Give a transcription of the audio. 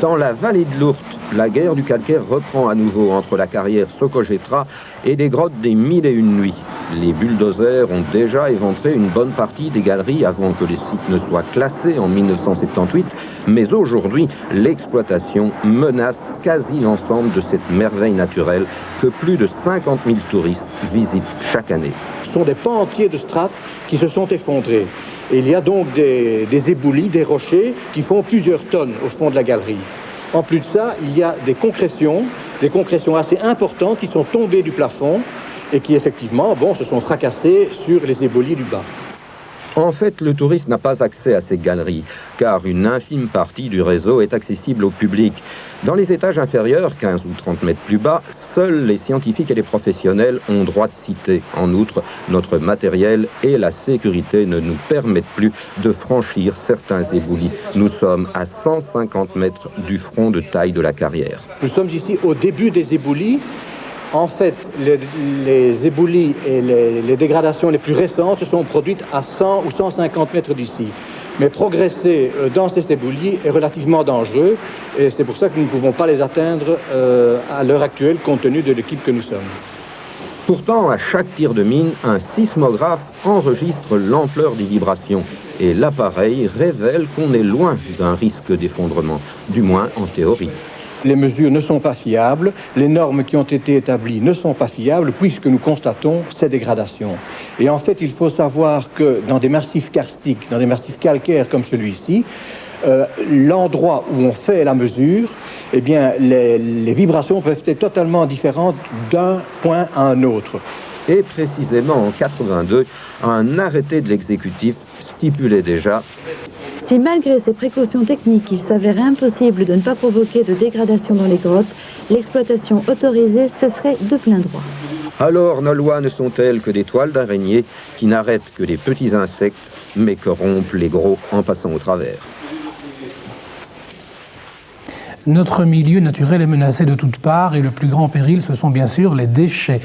Dans la vallée de l'Ourthe, la guerre du calcaire reprend à nouveau entre la carrière Sokojetra et des grottes des Mille et une nuits. Les bulldozers ont déjà éventré une bonne partie des galeries avant que les sites ne soient classés en 1978, mais aujourd'hui, l'exploitation menace quasi l'ensemble de cette merveille naturelle que plus de 50 000 touristes visitent chaque année. Ce sont des pans entiers de strates qui se sont effondrés. Et il y a donc des éboulis, des rochers qui font plusieurs tonnes au fond de la galerie. En plus de ça, il y a des concrétions assez importantes qui sont tombées du plafond et qui effectivement, se sont fracassées sur les éboulis du bas. En fait, le touriste n'a pas accès à ces galeries, car une infime partie du réseau est accessible au public. Dans les étages inférieurs, 15 ou 30 mètres plus bas, seuls les scientifiques et les professionnels ont droit de citer. En outre, notre matériel et la sécurité ne nous permettent plus de franchir certains éboulis. Nous sommes à 150 mètres du front de taille de la carrière. Nous sommes ici au début des éboulis. En fait, les éboulis et les dégradations les plus récentes se sont produites à 100 ou 150 mètres d'ici. Mais progresser dans ces éboulis est relativement dangereux et c'est pour ça que nous ne pouvons pas les atteindre à l'heure actuelle compte tenu de l'équipe que nous sommes. Pourtant, à chaque tir de mine, un sismographe enregistre l'ampleur des vibrations et l'appareil révèle qu'on est loin d'un risque d'effondrement, du moins en théorie. Les mesures ne sont pas fiables, les normes qui ont été établies ne sont pas fiables puisque nous constatons ces dégradations. Et en fait, il faut savoir que dans des massifs karstiques, dans des massifs calcaires comme celui-ci, l'endroit où on fait la mesure, eh bien, les vibrations peuvent être totalement différentes d'un point à un autre. Et précisément en 82, un arrêté de l'exécutif stipulait déjà: si malgré ces précautions techniques, il s'avérait impossible de ne pas provoquer de dégradation dans les grottes, l'exploitation autorisée cesserait de plein droit. Alors nos lois ne sont-elles que des toiles d'araignée qui n'arrêtent que les petits insectes, mais que rompent les gros en passant au travers? Notre milieu naturel est menacé de toutes parts et le plus grand péril, ce sont bien sûr les déchets.